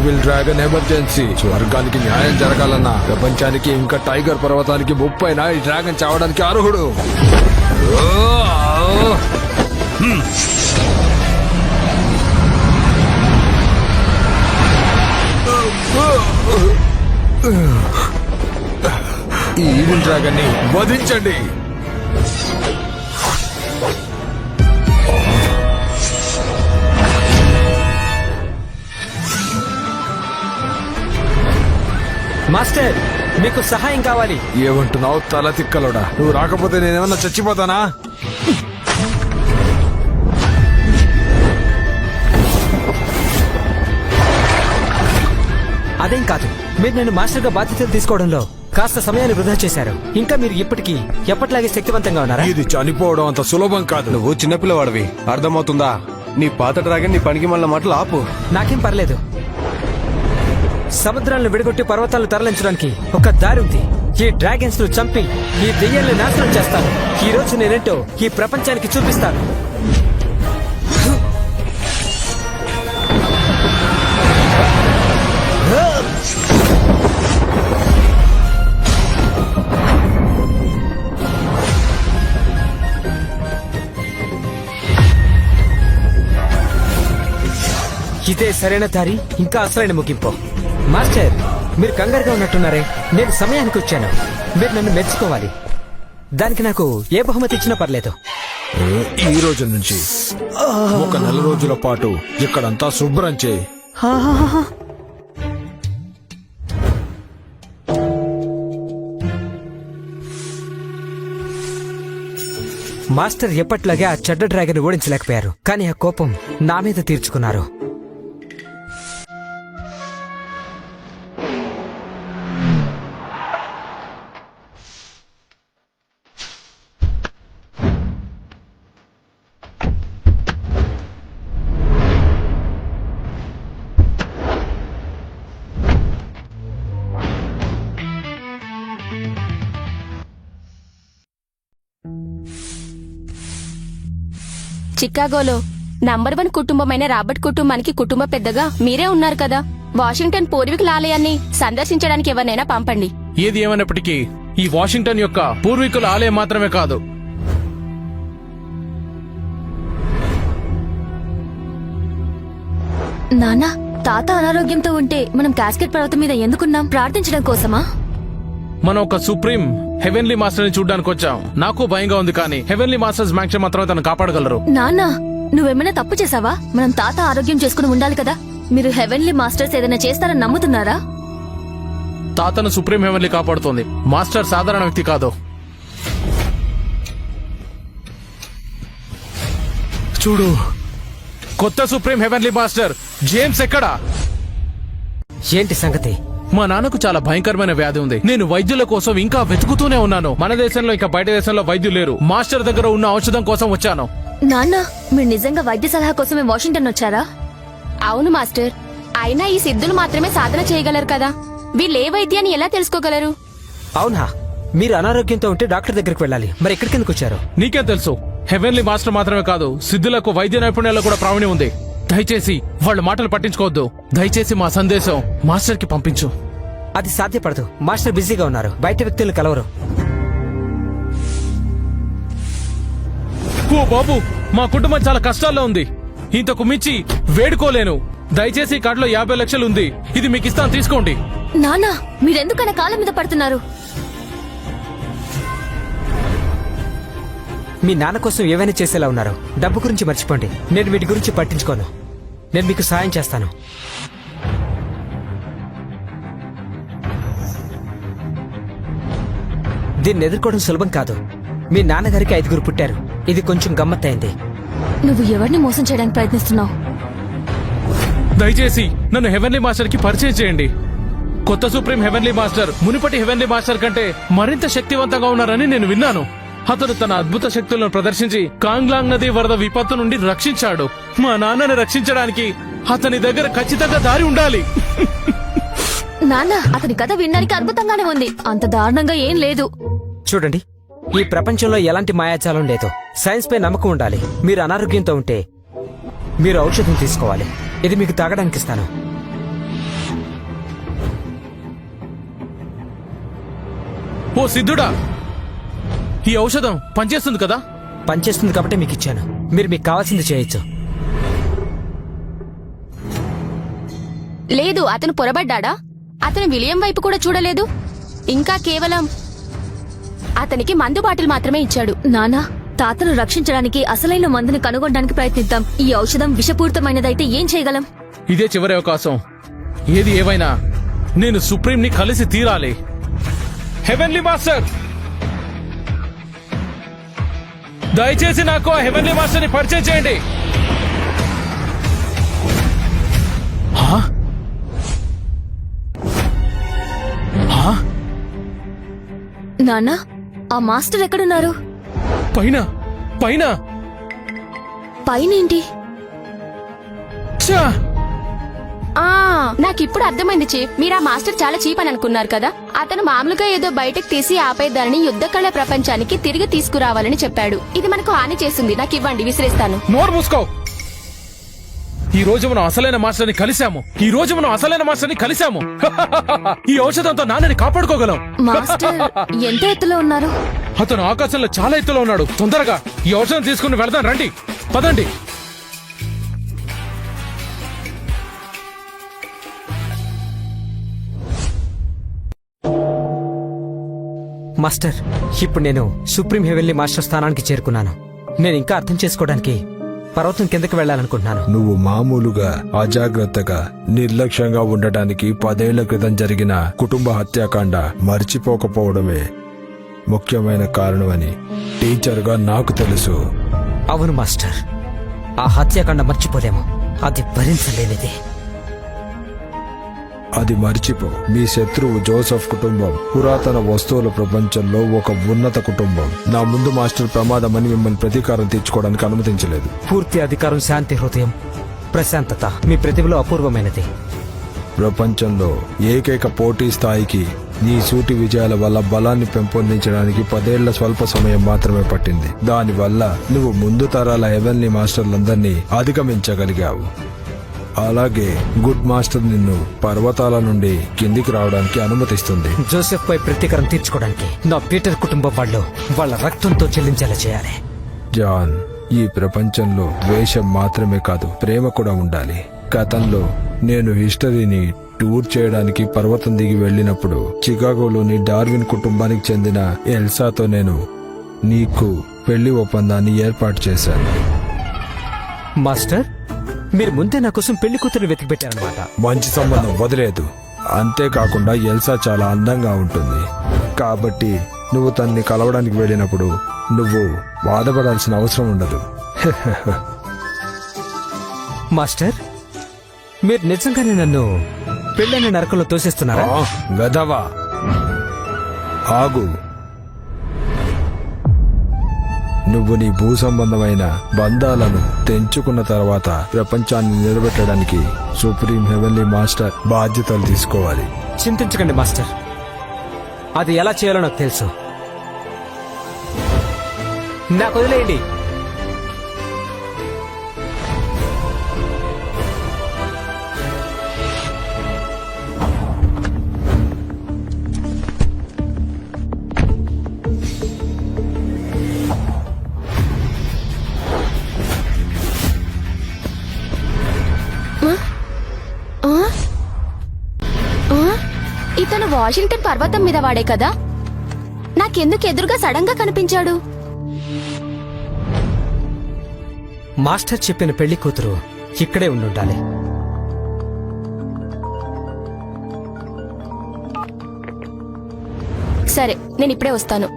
Evil dragon emergency. స్వర్గానికి న్యాయం జరగాలన్నా ప్రపంచానికి ఇంకా టైగర్ పర్వతానికి ముప్పైనా ఈ డ్రాగన్ చావడానికి అర్హుడు. ఈ ఈవిల్ డ్రాగన్ ని వధించండి. మాస్టర్, మీకు సహాయం కావాలి. ఏమంటున్నావు తల తిక్కలోడా? నువ్వు రాకపోతే నేనేమన్నా చచ్చిపోతానా? అదేం కాదు, మీరు నన్ను మాస్టర్ గా బాధ్యతలు తీసుకోవడంలో కాస్త సమయాన్ని వృధా చేశారు. ఇంకా మీరు ఇప్పటికీ ఎప్పటిలాగే శక్తివంతంగా ఉన్నారా? ఇది చనిపోవడం అంత సులభం కాదు. నువ్వు చిన్నపిల్లవాడివి, అర్థమవుతుందా? నీ పాత డ్రాగన్ నీ పనికి మళ్ళీ మాటలు ఆపు. నాకేం పర్లేదు. సముద్రాలను విడగొట్టి పర్వతాలను తరలించడానికి ఒక దారి ఉంది. ఈ డ్రాగన్స్ ను చంపి ఈ దెయ్యాలను నాశనం చేస్తాను. ఈ రోజు నేనేంటో ఈ ప్రపంచానికి చూపిస్తాను. ఇదే సరైన దారి, ఇంకా అసలైన ముగింపు. మాస్టర్, మీరు కంగారుగా ఉన్నట్టున్నారే. నేను సమయానికి వచ్చాను. మీరు నన్ను మెచ్చుకోవాలి. దానికి నాకు ఏ బహుమతి ఇచ్చినా పర్లేదు. ఈ రోజు నుంచి ఒక నెల రోజుల పాటు ఇక్కడంతా శుభ్రం చేయి. మాస్టర్ ఎప్పట్లాగే ఆ చెడ్డ డ్రాగన్ ఓడించలేకపోయారు, కానీ ఆ కోపం నా మీద తీర్చుకున్నారు. చికాగోలో నంబర్ 1 కుటుంబమైన రాబర్ట్ కుటుంబానికి కుటుంబ పెద్దగా మీరే ఉన్నారు కదా. వాషింగ్టన్ పూర్వీకుల ఆలయాన్ని సందర్శించడానికి ఎవరినైనా పంపండి. ఏది ఏమైనప్పటికీ ఈ వాషింగ్టన్ యొక్క పూర్వీకుల ఆలయం మాత్రమే కాదు, నానా, తాత అనారోగ్యంతో ఉంటే మనం కాస్కెట్ పర్వతం మీద ఎందుకున్నాం? ప్రార్థించడం కోసమా? మనం ఒక సుప్రీం హెవెన్లీ మాస్టర్ ని చూడడానికి వచ్చాం. నాకు భయంగా ఉంది, కానీ హెవెన్లీ మాస్టర్స్ మ్యాక్షన్ మాత్రమే తను కాపాడగలరు. నానా, నువ్వేమైనా తప్పు చేసావా? మనం తాత ఆరోగ్యం చేసుకుని ఉండాలి కదా. మీరు హెవెన్లీ మాస్టర్స్ ఏదైనా చేస్తారని నమ్ముతున్నారా? తాతను సుప్రీం హెవెన్లీ కాపాడుతోంది. మాస్టర్ సాధారణ వ్యక్తి కాదు. చూడు, కొత్త సుప్రీం హెవెన్లీ మాస్టర్ జేమ్స్ ఎక్కడా? ఏంటి సంగతి? మా నాన్నకు చాలా భయంకరమైన వ్యాధి ఉంది. నేను వైద్యుల కోసం ఇంకా వెతుకుతూనే ఉన్నాను. మన దేశంలో ఇంకా బయట దేశంలో వైద్యులు లేరు. మాస్టర్ దగ్గర ఉన్న ఔషధం కోసం వచ్చాను. నాన్న, మీరు నిజంగా వైద్య సలహా కోసమే వాషింగ్టన్ వచ్చారా? అవును మాస్టర్. అయినా ఈ సిద్ధులు మాత్రమే సాధన చేయగలరు కదా. వీళ్ళు ఏ వైద్యాన్ని ఎలా తెలుసుకోగలరు? అవునా, మీరు అనారోగ్యంతో ఉంటే డాక్టర్ దగ్గరికి వెళ్ళాలి. మరి ఎక్కడికి ఎందుకు వచ్చారు? నీకేం తెలుసు? హెవెన్లీ మాస్టర్ మాత్రమే కాదు, సిద్ధులకు వైద్య నైపుణ్యాల్లో కూడా ప్రావీణ్యం ఉంది. దయచేసి వాళ్ళ మాటలు పట్టించుకోవద్దు. దయచేసి మా సందేశం మాస్టర్ కి పంపించు. అది సాధ్యపడదు. మాస్టర్ బిజీగా ఉన్నారు, బయట వ్యక్తులు కలవరు. ఓ బాబు, మా కుటుంబం చాలా కష్టాల్లో ఉంది. ఇంతకు మించి వేడుకోలేను. దయచేసి ఈ కార్డులో 50 లక్షలు ఉంది. ఇది మీకు ఇస్తాను, తీసుకోండి. నానా, మీరెందుకన్నా కాళ్ళ మీద పడుతున్నారు? మీ నాన్న కోసం ఏవైనా చేసేలా ఉన్నారు. డబ్బు గురించి మర్చిపోండి. నేను వీటి గురించి పట్టించుకోను. నేను మీకు సాయం చేస్తాను. దీన్ని ఎదుర్కోవడం సులభం కాదు. మీ నాన్నగారికి 5గురు పుట్టారు. ఇది కొంచెం గమ్మత్తైంది. నువ్వు ఎవరిని మోసం చేయడానికి ప్రయత్నిస్తున్నావు? దయచేసి నన్ను హెవెన్లీ మాస్టర్ కి పరిచయం చేయండి. కొత్త సుప్రీం హెవెన్లీ మాస్టర్ మునుపటి హెవెన్లీ మాస్టర్ కంటే మరింత శక్తివంతంగా ఉన్నారని నేను విన్నాను. అతను తన అద్భుత శక్తులను ప్రదర్శించి కాంగ్లాంగ్ నది వరద విపత్తు నుండి రక్షించాడు. మా నాన్నని రక్షించడానికి అతని దగ్గర ఖచ్చితంగా దారి ఉండాలి. నాన్న, అతని కథ వినడానికి అద్భుతంగానే ఉంది. అంత దారుణంగా ఏం లేదు. చూడండి, ఈ ప్రపంచంలో ఎలాంటి మాయాజాలం లేదు. సైన్స్ పై నమ్మకం ఉండాలి. మీరు అనారోగ్యంతో ఉంటే మీరు ఔషధం తీసుకోవాలి. ఇది మీకు తాగడానికి ఇస్తాను. ఓ సిద్ధుడా, ఈ ఔషధం పనిచేస్తుంది కదా? పనిచేస్తుంది కాబట్టి మీకు ఇచ్చాను. మీరు మీకు కావాల్సింది చేయొచ్చు. లేదు, అతను పొరబడ్డా? అతను విలియం వైపు కూడా చూడలేదు. ఇంకా కేవలం అతనికి మందు బాటిల్ మాత్రమే ఇచ్చాడు. నానా, తాతను రక్షించడానికి అసలైన మందుని కనుగొనడానికి ప్రయత్నిద్దాం. ఈ ఔషధం విషపూరితమైనదైతే ఏం చేయగలం? ఇదే చివరి అవకాశం. ఏది ఏవైనా నేను సుప్రీం ని కలిసి తీరాలి. హెవెన్లీ మాస్టర్, దయచేసి నాకు ఆ హెవెన్లీ మాస్టర్ ని పరిచయం చేయండి. హా? హా? నానా, ఆ మాస్టర్ ఎక్కడున్నారు? పైన పైన పైనేంటి? ఛా! నాకిప్పుడు అర్థమైంది చీఫ్. మీరు ఆ మాస్టర్ చాలా చీప్ అని అనుకున్నారు కదా. అతను మామూలుగా ఏదో బయటకు తీసి ఆపే దానిని యుద్ధ కళ ప్రపంచానికి తిరిగి తీసుకురావాలని చెప్పాడు. ఇది మనకు హాని చేస్తుంది. నాకు ఇవ్వండి, విసిరేస్తాను. నోరు మూసుకో. ఈ రోజు మనం అసలైన మాస్టర్ ని కలిశాము. ఈ ఔషధంతో నాన్నని కాపాడుకోగలం. మాస్టర్ ఎంత ఎత్తులో ఉన్నారు? అతను ఆకాశంలో చాలా ఎత్తులో ఉన్నాడు. తొందరగా ఈ ఔషధం తీసుకుని వెళదాం. రండి, పదండి. మాస్టర్, ఇప్పుడు నేను సుప్రీం హెవెన్లీ మాస్టర్ స్థానానికి చేరుకున్నాను. నేను ఇంకా అర్థం చేసుకోవడానికి పర్వతం కిందకి వెళ్ళాలనుకుంటున్నాను. నువ్వు మామూలుగా అజాగ్రత్తగా నిర్లక్ష్యంగా ఉండటానికి 10 ఏళ్ల క్రితం జరిగిన కుటుంబ హత్యాకాండ మర్చిపోకపోవడమే ముఖ్యమైన కారణమని టీచర్గా నాకు తెలుసు. అవును మాస్టర్, ఆ హత్యాకాండ మర్చిపోలేము. అది భరించలేనిది. అది మర్చిపో. మీ శత్రువు జోసెఫ్ కుటుంబం పురాతన వస్తువుల ప్రపంచంలో ఒక ఉన్నత కుటుంబం. నా ముందు మాస్టర్ ప్రమాదమని మిమ్మల్ని ప్రతీకారం తీర్చుకోవడానికి అనుమతించలేదు. పూర్తి అధికారం, శాంతి హృదయం, ప్రశాంతత మీ ప్రతిభలో అపూర్వమైనది. ప్రపంచంలో ఏకైక పోటీ స్థాయికి నీ సూటి విజయాల వల్ల బలాన్ని పెంపొందించడానికి 10 ఏళ్ల స్వల్ప సమయం మాత్రమే పట్టింది. దానివల్ల నువ్వు ముందు తరాల హెవెన్లీ మాస్టర్లందరినీ అధిగమించగలిగావు. అలాగే గుడ్ మాస్టర్ నిన్ను పర్వతాల నుండి కిందికి రావడానికి అనుమతిస్తుంది. జోసెఫ్ పై ప్రతీకారం తీర్చుకోవడానికి నా పీటర్ కుటుంబం వాళ్ళు వాళ్ళ రక్తంతో చెల్లించేలా చేయాలి. జాన్, ఈ ప్రపంచంలో ద్వేషం మాత్రమే కాదు, ప్రేమ కూడా ఉండాలి. గతంలో నేను హిస్టరీని టూర్ చేయడానికి పర్వతం దిగి వెళ్ళినప్పుడు చికాగోలోని డార్విన్ కుటుంబానికి చెందిన ఎల్సాతో నేను నీకు పెళ్లి ఒప్పందాన్ని ఏర్పాటు చేశాను. మాస్టర్, మీరు ముందే నా కోసం పెళ్లి కూతురు వెతికి పెట్టారనమాట. మంచి సంబంధం వదిలేదు. అంతేకాకుండా ఎల్సా చాలా అందంగా ఉంటుంది. కాబట్టి నువ్వు తన్ని కలవడానికి వెళ్ళినప్పుడు నువ్వు బాధపడాల్సిన అవసరం ఉండదు. మాస్టర్, మీరు నిజంగానే నన్ను పెళ్ళైన నరకంలో తోసేస్తున్నారా? గదవా, ఆగు. నువ్వు నీ భూ సంబంధమైన బంధాలను తెంచుకున్న తర్వాత ప్రపంచాన్ని నిలబెట్టడానికి సుప్రీం హెవెన్లీ మాస్టర్ బాధ్యతలు తీసుకోవాలి. చింతించకండి మాస్టర్, అది ఎలా చేయాలో నాకు తెలుసు. నాకు వదిలేయండి. ఇతను వాషింగ్టన్ పర్వతం మీద వాడే కదా. నాకెందుకు ఎదురుగా సడన్ గా కనిపించాడు? మాస్టర్ చెప్పిన పెళ్లి కూతురు ఇక్కడే ఉండుండాలి. సరే, నేను ఇప్పుడే వస్తాను.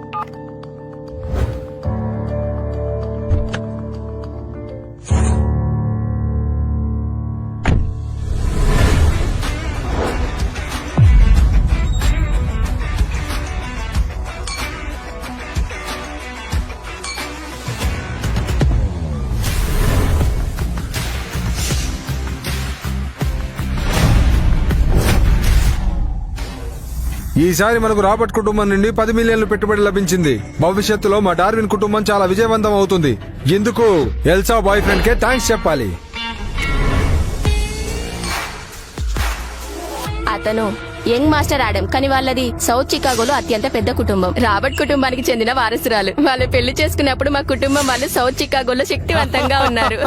ఈసారి మనకు రాబర్ట్ కుటుంబం నుండి 10 మిలియన్లు పెట్టుబడి లభించింది. భవిష్యత్తులో మా డార్విన్ కుటుంబం చాలా విజయవంతం అవుతుంది. ఎందుకు ఎల్సా బాయ్ ఫ్రెండ్ కే థ్యాంక్స్ చెప్పాలి. అతను యంగ్ మాస్టర్ ఆడమ్, కానీ వాళ్ళది సౌత్ చికాగోలో అత్యంత పెద్ద కుటుంబం. రాబర్ట్ కుటుంబానికి చెందిన వారసురాలు. వాళ్ళు పెళ్లి చేసుకున్నప్పుడు మా కుటుంబం వాళ్ళు సౌత్ చికాగోలో శక్తివంతంగా ఉన్నారు.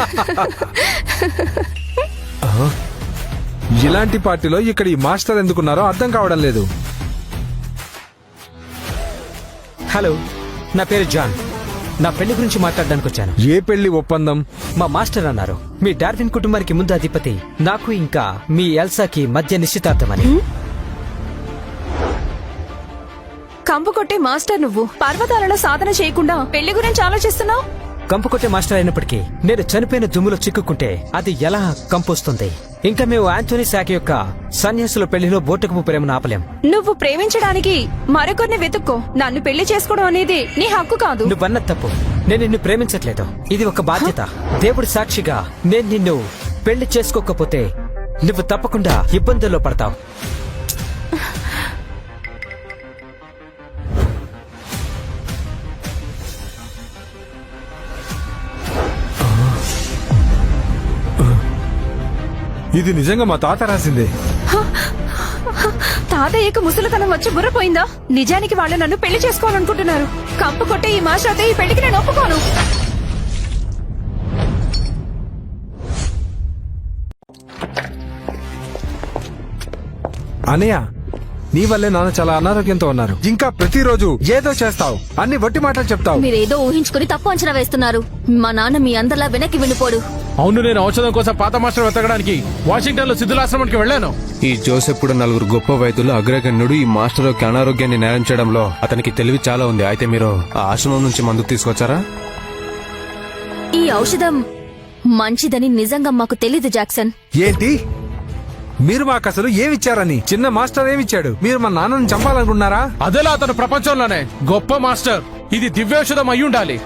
ఇలాంటి పార్టీలో ఇక్కడ ఈ మాస్టర్ ఎందుకున్నారో అర్థం కావడం లేదు. హలో, నా పేరు జాన్. నా పెళ్లి గురించి మాట్లాడడానికి వచ్చాను. ఏ పెళ్లి ఒప్పందం? మా మాస్టర్ అన్నారు మీ డార్విన్ కుటుంబానికి ముందు అధిపతి నాకు ఇంకా మీ ఎల్సాకి మధ్య నిశ్చితార్థమని. కంపు కొట్టే మాస్టర్ నువ్వు పర్వతాలలో సాధన చేయకుండా పెళ్లి గురించి ఆలోచిస్తున్నావు. కంపు కొట్టే మాస్టర్ అయినప్పటికీ నేను చనిపోయిన దుమ్ములో చిక్కుకుంటే అది ఎలా కంపొస్తుంది? ఇంకా మేము ఆంటోనీ శాఖ యొక్క సన్యాసుల పెళ్లిలో బోటుకు ప్రేమను ఆపలేం. నువ్వు ప్రేమించడానికి మరొకరిని వెతుక్కో. నన్ను పెళ్లి చేసుకోవడం అనేది నీ హక్కు కాదు. నువ్వన్న తప్పు. నేను నిన్ను ప్రేమించట్లేదు. ఇది ఒక బాధ్యత. దేవుడి సాక్షిగా నేను నిన్ను పెళ్లి చేసుకోకపోతే నువ్వు తప్పకుండా ఇబ్బందుల్లో పడతావు. ఇది నిజంగా మా తాత రాసిందే. తాతయ్యకు ముసలితనం వచ్చి బుర్రపోయిందా? నిజానికి వాళ్ళు నన్ను పెళ్లి చేసుకోవాలనుకుంటున్నారు. కంపు కొట్టే ఈ మాస్టర్ అయితే ఈ పెళ్లికి నేను ఒప్పుకోను. అనయ్య, నీ వల్లే నాన్న చాలా అనారోగ్యంతో ఉన్నారు. ఇంకా ప్రతిరోజు ఏదో చేస్తావు, అన్ని వట్టి మాటలు చెప్తావు. మీరేదో ఊహించుకుని తప్పు అంచనా వేస్తున్నారు. మా నాన్న మీ అందరిలా వెనక్కి వెళ్ళిపోడు. అవును, నేను ఔషధం కోసం పాత మాస్టర్ వెతకడానికి వాషింగ్టన్ లో సిద్ధులాశ్రమానికి వెళ్ళాను. ఈ జోసెఫ్ కూడా నలుగురు గొప్ప వైద్యులు అగ్రగణ్యుడు. ఈ మాస్టర్ యొక్క అనారోగ్యాన్ని నేరం చేయడంలో అతనికి తెలివి చాలా ఉంది. అయితే మీరు ఆ ఆశ్రమం నుంచి మందుకు తీసుకొచ్చారా? ఈ ఔషధం మంచిదని నిజంగా మాకు తెలీదు జాక్సన్. ఏంటి? మీరు మాకు అసలు ఏమిచ్చారని? చిన్న మాస్టర్ ఏమిచ్చాడు? మీరు మా నాన్నని చంపాలనుకున్నారా? అదేలా అతను ప్రపంచంలోనే గొప్ప మాస్టర్. ఇది దివ్యౌషధం అయ్యుండాలి.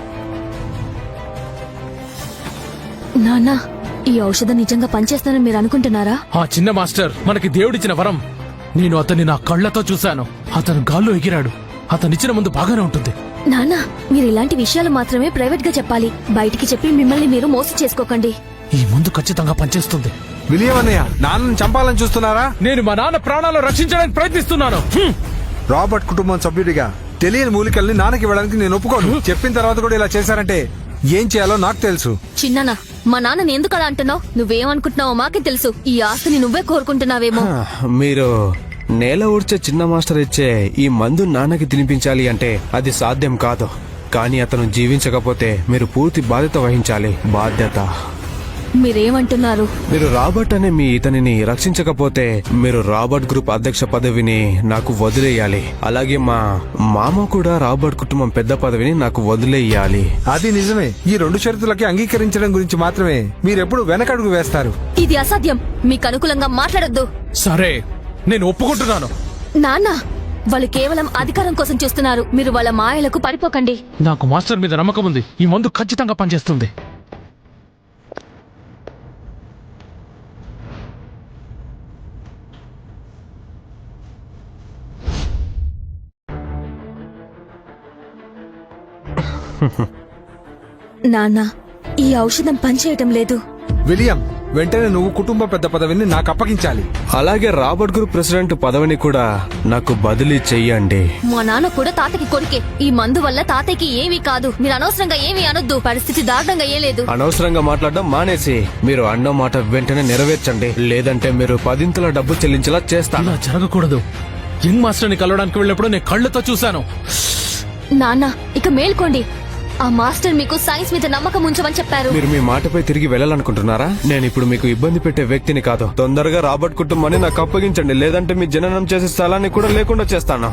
నాన్న, ఈ ఔషధం నిజంగా పనిచేస్తుందని మీరు అనుకుంటున్నారా? ఆ చిన్న మాస్టర్ మనకి దేవుడిచ్చిన వరం. నేను అతన్ని నా కళ్లతో చూశాను. అతను గాల్లో ఎగిరాడు. అతనిచ్చిన ముందు బాగానే ఉంటుంది. నాన్న, మీరు ఇలాంటి విషయాలు మాత్రమే ప్రైవేట్ గా చెప్పాలి. బయటికి చెప్పి మిమ్మల్ని మీరు మోసం చేసుకోకండి. ఈ ముందు ఖచ్చితంగా పనిచేస్తుంది. విలియం అన్నయ్య, నాన్నని చంపాలని చూస్తున్నారా? నేను మా నాన్న ప్రాణాలు రక్షించడానికి ప్రయత్నిస్తున్నాను. రాబర్ట్ కుటుంబం సభ్యుడిగా తెలియని మూలికల్ని నాన్నకి ఇవ్వడానికి నేను ఒప్పుకోను. చెప్పిన తర్వాత కూడా ఇలా చేశారంటే ఏం చేయాలో నాకు తెలుసు. చిన్ననా, మా నాన్నని ఎందుకు అలా అంటున్నావు? నువ్వేమనుకుంటున్నావో మాకే తెలుసు. ఈ ఆస్తిని నువ్వే కోరుకుంటున్నావేమో. మీరు నేల ఊడ్చే చిన్న మాస్టర్ ఇచ్చే ఈ మందు నాన్నకి తినిపించాలి అంటే అది సాధ్యం కాదు. కానీ అతను జీవించకపోతే మీరు పూర్తి బాధ్యత వహించాలి. బాధ్యత. మీరేమంటున్నారు? మీరు రాబర్ట్ అనే మీ ఇతనిని రక్షించకపోతే మీరు రాబర్ట్ గ్రూప్ అధ్యక్ష పదవిని నాకు వదిలేయాలి. అలాగే మా మామ కూడా రాబర్ట్ కుటుంబం పెద్ద పదవిని నాకు వదిలేయాలి. అది నిజమే. ఈ రెండు షరతులకి అంగీకరించడం గురించి మాత్రమే మీరెప్పుడు వెనకడుగు వేస్తారు. ఇది అసాధ్యం. మీకు అనుకూలంగా మాట్లాడొద్దు. సరే, నేను ఒప్పుకుంటున్నాను. నాన్న, వాళ్ళు కేవలం అధికారం కోసం చూస్తున్నారు. మీరు వాళ్ళ మాయలకు పడిపోకండి. నాకు మాస్టర్ మీద నమ్మకం ఉంది. ఈ మందు ఖచ్చితంగా పనిచేస్తుంది. నాన్న, ఈ ఔషధం పనిచేయటం లేదు. విలియం, వెంటనే నువ్వు కుటుంబ పెద్ద పదవిని నాకు అప్పగించాలి. అలాగే రాబర్ట్ గ్రూప్ ప్రెసిడెంట్ పదవిని కూడా నాకు బదిలీ చెయ్యండి. మా నాన్న కూడా తాతకి కొడుకే. ఈ మందు వల్ల తాతయ్యకి ఏమీ కాదు. మీరు అనవసరంగా ఏమీ అనొద్దు. పరిస్థితి దారుణంగా ఏ లేదు. అనవసరంగా మాట్లాడడం మానేసి మీరు అన్న మాట వెంటనే నెరవేర్చండి. లేదంటే మీరు 10 డబ్బు చెల్లించేలా చేస్తాను. ఇలా జరగకూడదు. యంగ్ మాస్టర్ ని కలవడానికి వెళ్ళినప్పుడు నేను కళ్ళతో చూశాను. నాన్న, ఇక మేల్కోండి. ఆ మాస్టర్ మీకు సైన్స్ మీద నమ్మకం ఉంచమని చెప్పారు. మీరు మీ మాటపై తిరిగి వెళ్ళాలనుకుంటున్నారా? నేను ఇప్పుడు మీకు ఇబ్బంది పెట్టే వ్యక్తిని కాదు. తొందరగా రాబర్ట్ కుటుంబాన్ని నాకు అప్పగించండి. లేదంటే మీ జననం చేసే స్థలాన్ని కూడా లేకుండా చేస్తాను.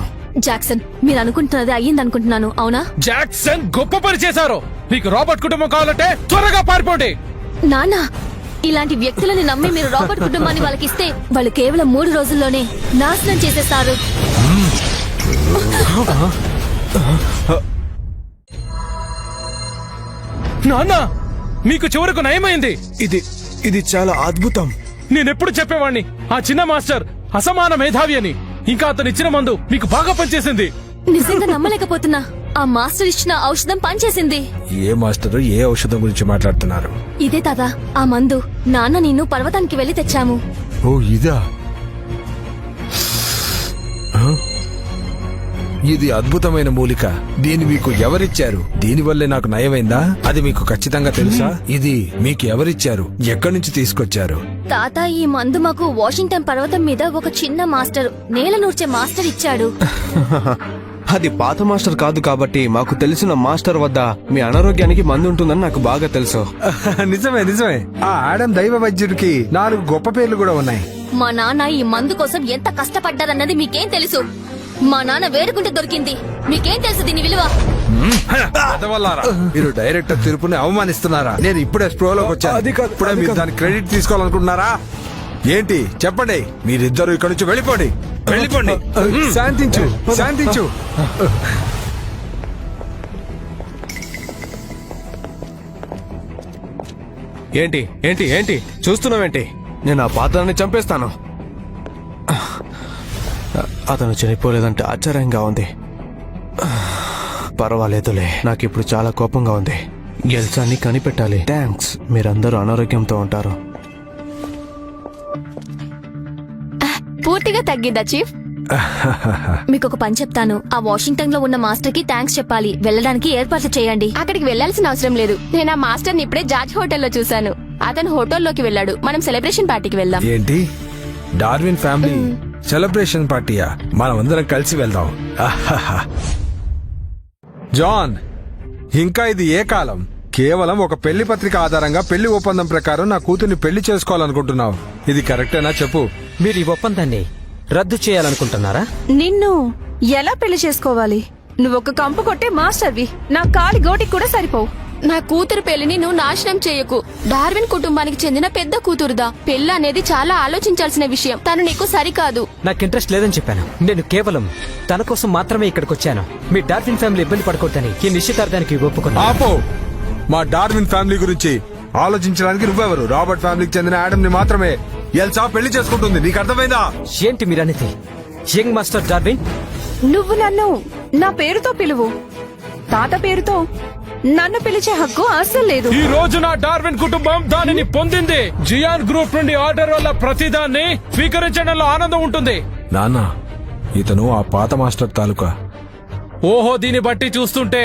జాక్సన్, మీరు అనుకుంటున్నది అయ్యిందనుకుంటున్నాను, అవునా? జాక్సన్ గొప్ప పని చేశారు. మీకు రాబర్ట్ కుటుంబం కావాలంటే త్వరగా పారిపోండి. నాన్న, ఇలాంటి వ్యక్తులని నమ్మి మీరు రాబర్ట్ కుటుంబాన్ని వాళ్ళకిస్తే వాళ్ళు కేవలం 3 రోజుల్లోనే నాశనం చేసేస్తారు. నాన్న, మీకు చివరకు నయమైంది. ఇది చాలా అద్భుతం. నేనెప్పుడు చెప్పేవాణ్ణి ఆ చిన్న మాస్టర్ అసమాన మేధావి అని. ఇంకా అతను ఇచ్చిన మందు మీకు బాగా పనిచేసింది. నిజంగా నమ్మలేకపోతున్నా. ఆ మాస్టర్ ఇచ్చిన ఔషధం పనిచేసింది. ఏ మాస్టర్ ఏ ఔషధం గురించి మాట్లాడుతున్నారు? ఇదే తాత, ఆ మందు. నాన్న నిన్ను పర్వతానికి వెళ్లి తెచ్చాము. ఓ ఇదా? ఇది అద్భుతమైన మూలిక. దీన్ని మీకు ఎవరిచ్చారు? దీనివల్లే నాకు నయమైందా? అది మీకు ఖచ్చితంగా తెలుసా? ఇది మీకు ఎవరిచ్చారు? ఎక్కడి నుంచి తీసుకొచ్చారు? తాత, ఈ మందు మాకు వాషింగ్టన్ పర్వతం మీద ఒక చిన్న మాస్టర్, నేల నూర్చే మాస్టర్ ఇచ్చాడు. అది పాత మాస్టర్ కాదు కాబట్టి మాకు తెలిసిన మాస్టర్ వద్ద మీ అనారోగ్యానికి మందు ఉంటుందని నాకు బాగా తెలుసు. నిజమే నిజమే. ఆ ఆడమ్ దైవ వైద్యుడికి 4 గొప్ప పేర్లు కూడా ఉన్నాయి. మా నాన్న ఈ మందు కోసం ఎంత కష్టపడ్డారన్నది మీకేం తెలుసు? మా నాన్న వేడుకుంటే దొరికింది. మీకేం తెలుసు దీని విలువ? పెదవల్లారా, మీరు డైరెక్టర్ తీర్పుని అవమానిస్తున్నారా? నేను ఇప్పుడే స్ప్రోలోకి వచ్చాను. ఇప్పుడే మీరు దాని క్రెడిట్ తీసుకోవాలనుకుంటున్నారా? ఏంటి చెప్పండి. మీరిద్దరు ఇక్కడ నుంచి వెళ్ళిపోండి. వెళ్ళిపోండి. శాంతించు, శాంతించు. ఏంటి ఏంటి ఏంటి చూస్తున్నావేంటి? నేను ఆ పాత్రని చంపేస్తాను. అతను చనిపోలేదంటే ఆశ్చర్యంగా ఉంది. పర్వాలేదులే, నాకిప్పుడు చాలా కోపంగా ఉంది. ఎల్సాన్ని కనిపెట్టాలి. థ్యాంక్స్. మీరందరూ అనారోగ్యంతో ఉంటారు. పూర్తిగా తగ్గిందా చీఫ్? మీకు ఒక పని చెప్తాను. ఆ వాషింగ్టన్ లో ఉన్న మాస్టర్ కి థ్యాంక్స్ చెప్పాలి. వెళ్ళడానికి ఏర్పాట్లు చేయండి. అక్కడికి వెళ్లాల్సిన అవసరం లేదు. నేను ఆ మాస్టర్ ని ఇప్పుడే జార్జ్ హోటల్లో చూశాను. అతను హోటల్లోకి వెళ్ళాడు. మనం సెలబ్రేషన్ పార్టీకి వెళ్దాం. ఏంటి, డార్విన్ ఫ్యామిలీ సెలబ్రేషన్ పార్టీయా? మనం అందరం కలిసి వెళ్దాం. జాన్, ఇంకా ఇది ఏ కాలం? కేవలం ఒక పెళ్లి పత్రిక ఆధారంగా పెళ్లి ఒప్పందం ప్రకారం నా కూతుర్ని పెళ్లి చేసుకోవాలనుకుంటున్నావు. ఇది కరెక్టేనా చెప్పు? మీరు ఈ ఒప్పందాన్ని రద్దు చేయాలనుకుంటున్నారా? నిన్ను ఎలా పెళ్లి చేసుకోవాలి? నువ్వు ఒక కంపు కొట్టే మాస్టర్వి. నా కాలి గోటికి కూడా సరిపోవు. నా కూతురు పెళ్లిని నువ్వు నాశనం చేయకు. డార్విన్ కుటుంబానికి చెందిన పెద్ద కూతురుదా. పెళ్లి అనేది చాలా ఆలోచించాల్సిన విషయం. తను నీకు సరికాదు. నాకు ఇంట్రెస్ట్ లేదని చెప్పాను. నేను కేవలం తన కోసం మాత్రమే ఇక్కడికి వచ్చాను. మీ డార్విన్ ఫ్యామిలీ ఇబ్బంది పడకూడదని ఈ నిశ్చితార్థానికి ఒప్పుకున్నా. ఆపో. మా డార్విన్ ఫ్యామిలీ గురించి ఆలోచించడానికి నువ్వెవరు? రాబర్ట్ ఫ్యామిలీకి చెందిన ఆడమ్ ని మాత్రమే ఎల్సా పెళ్లి చేసుకుంటుంది. నీకు అర్థమైందా? ఏంటి మీరనేది? యంగ్ మాస్టర్ డార్విన్, నువ్వు నన్ను నా పేరుతో పిలువు. తాత పేరుతో నన్ను పిలిచే హక్కు అస్సలు లేదు. ఈ రోజు నా డార్విన్ కుటుంబం దానిని పొందింది. జియాన్ గ్రూప్ నుండి ఆర్డర్ వల్ల ప్రతిదాన్ని స్వీకరించడంలో ఆనందం ఉంటుంది. నాన్న, ఇతను ఆ పాత మాస్టర్ తాలూకా. ఓహో, దీన్ని బట్టి చూస్తుంటే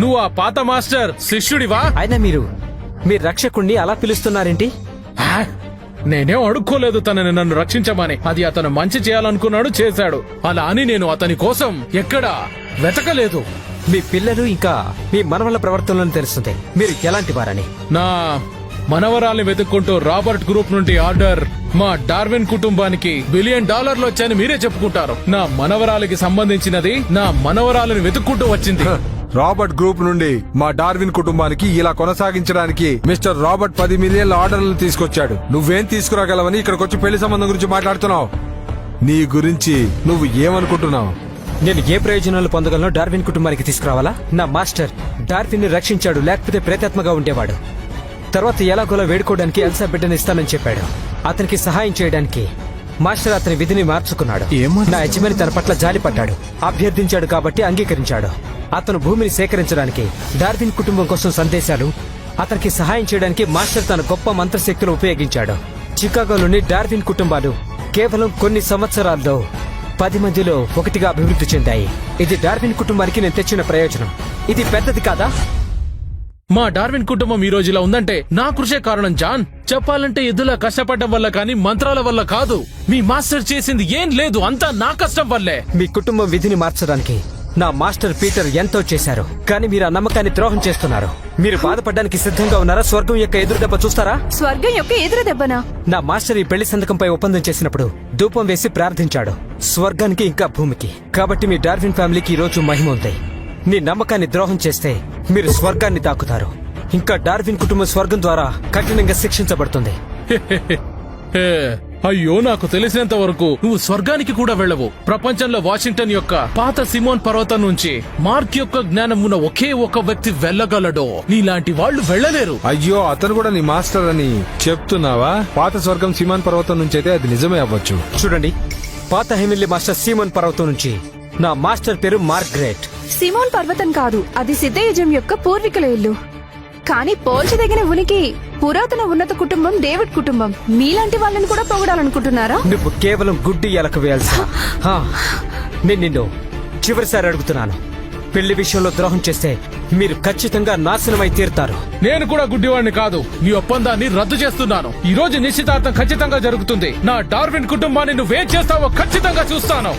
నువ్వు ఆ పాత మాస్టర్ శిష్యుడివా? అయినా మీరు మీ రక్షకుణ్ణి అలా పిలుస్తున్నారేంటి? ఆ? నేనేం అడుక్కోలేదు తనని నన్ను రక్షించమని. అది అతను మంచి చేయాలనుకున్నాడు, చేశాడు. అలా అని నేను అతని కోసం ఎక్కడా వెతకలేదు. మీ పిల్లలు ఇంకా మీ మనవళ్ళ ప్రవర్తనలను తెలుస్తుంది మీరు ఎలాంటి వారని. నా మనవరాల్ని వెతుక్కుంటూ రాబర్ట్ గ్రూప్ నుండి ఆర్డర్ మా డార్విన్ కుటుంబానికి $1 బిలియన్ వచ్చాయని మీరే చెప్పుకుంటారు. నా మనవరాలికి సంబంధించినది నా మనవరాలిని వెతుక్కుంటూ వచ్చింది. రాబర్ట్ గ్రూప్ నుండి మా డార్విన్ కుటుంబానికి ఇలా కొనసాగించడానికి మిస్టర్ రాబర్ట్ 10 మిలియన్ల ఆర్డర్లను తీసుకొచ్చాడు. నువ్వేం తీసుకురాగలవని ఇక్కడికొచ్చి పెళ్లి సంబంధం గురించి మాట్లాడుతున్నావు? నీ గురించి నువ్వు ఏమనుకుంటున్నావు? నేను ఏ ప్రయోజనాలు పొందగలను డార్విన్ కుటుంబానికి తీసుకురావాలా? నా మాస్టర్ డార్విన్ ని రక్షించాడు, లేకపోతే ప్రేతాత్మగా ఉండేవాడు. తర్వాత ఎలాగోలా వేడుకోవడానికి ఎల్సా బిడ్డని ఇస్తానని చెప్పాడు. అతనికి సహాయం చేయడానికి మాస్టర్ అతని విధిని మార్చుకున్నాడు. నా యజమాని తన పట్ల జాలిపడ్డాడు, అభ్యర్థించాడు కాబట్టి అంగీకరించాడు. అతను భూమిని సేకరించడానికి డార్విన్ కుటుంబం కోసం సందేశాలు, అతనికి సహాయం చేయడానికి మాస్టర్ తన గొప్ప మంత్రశక్తులు ఉపయోగించాడు. చికాగోలోని డార్విన్ కుటుంబాలు కేవలం కొన్ని సంవత్సరాల్లో 10 మందిలో ఒకటిగా అభివృద్ధి చెందాయి. ఇది డార్విన్ కుటుంబానికి నేను తెచ్చిన ప్రయోజనం. ఇది పెద్దది కాదా? మా డార్విన్ కుటుంబం ఈ రోజు ఇలా ఉందంటే నా కృషే కారణం జాన్. చెప్పాలంటే ఎద్దులా కష్టపడడం వల్ల కానీ మంత్రాల వల్ల కాదు. మీ మాస్టర్ చేసింది ఏం లేదు, అంతా నా కష్టం వల్లే. మీ కుటుంబం విధిని మార్చడానికి నా మాస్టర్ పీటర్ ఎంతో చేశారు, కానీ మీరు ఆ నమ్మకాన్ని ద్రోహం చేస్తున్నారు. మీరు బాధపడడానికి సిద్ధంగా ఉన్నారా? స్వర్గం యొక్క ఎదురు దెబ్బ చూస్తారా? స్వర్గం యొక్క ఎదురు దెబ్బనా? నా మాస్టర్ ఈ పెళ్లి సంతకంపై ఒప్పందం చేసినప్పుడు ధూపం వేసి ప్రార్థించాడు, స్వర్గానికి ఇంకా భూమికి. కాబట్టి మీ డార్విన్ ఫ్యామిలీకి ఈ రోజు మహిమ ఉంది. నీ నమ్మకాన్ని ద్రోహం చేస్తే మీరు స్వర్గాన్ని తాకుతారు. ఇంకా డార్విన్ కుటుంబం స్వర్గం ద్వారా కఠినంగా శిక్షించబడుతుంది. హే, అయ్యో, నాకు తెలిసినంత వరకు నువ్వు స్వర్గానికి కూడా వెళ్ళవు. ప్రపంచంలో వాషింగ్టన్ యొక్క పాత సిమోన్ పర్వతం నుంచి మార్క్ యొక్క జ్ఞానం ఉన్న ఒకే ఒక వ్యక్తి వెళ్ళగలడో. నీలాంటి వాళ్ళు వెళ్ళలేరు. అయ్యో, అతను కూడా నీ మాస్టర్ అని చెప్తున్నావా? పాత స్వర్గం సిమాన్ పర్వతం నుంచి అయితే అది నిజమే అవ్వచ్చు. చూడండి, పాత హెమిల్లీ మాస్టర్ సీమోన్ పర్వతం నుంచి నా మాస్టర్ పేరు మార్గరెట్. సిమోన్ పర్వతం కాదు, అది సిద్ధయుజం యొక్క పూర్వీకుల ఇల్లు. కానీ పోల్చదగిన ఉనికి పురాతన ఉన్నత కుటుంబం డేవిడ్ కుటుంబం. మీలాంటి వాళ్ళని కూడా పొగడాలనుకుంటున్నారా? నువ్వు కేవలం గుడ్డి ఎలక వేయాల్సి. నేను నిన్ను చివరిసారి అడుగుతున్నాను, పెళ్లి విషయంలో ద్రోహం చేస్తే మీరు ఖచ్చితంగా నాశనమై తీరుతారు. నేను కూడా గుడ్డివాడిని కాదు. ఈ ఒప్పందాన్ని రద్దు చేస్తున్నాను. ఈ రోజు నిశ్చితార్థం ఖచ్చితంగా జరుగుతుంది. నా డార్విన్ కుటుంబాన్ని నువ్వేం చేస్తావో ఖచ్చితంగా చూస్తాను.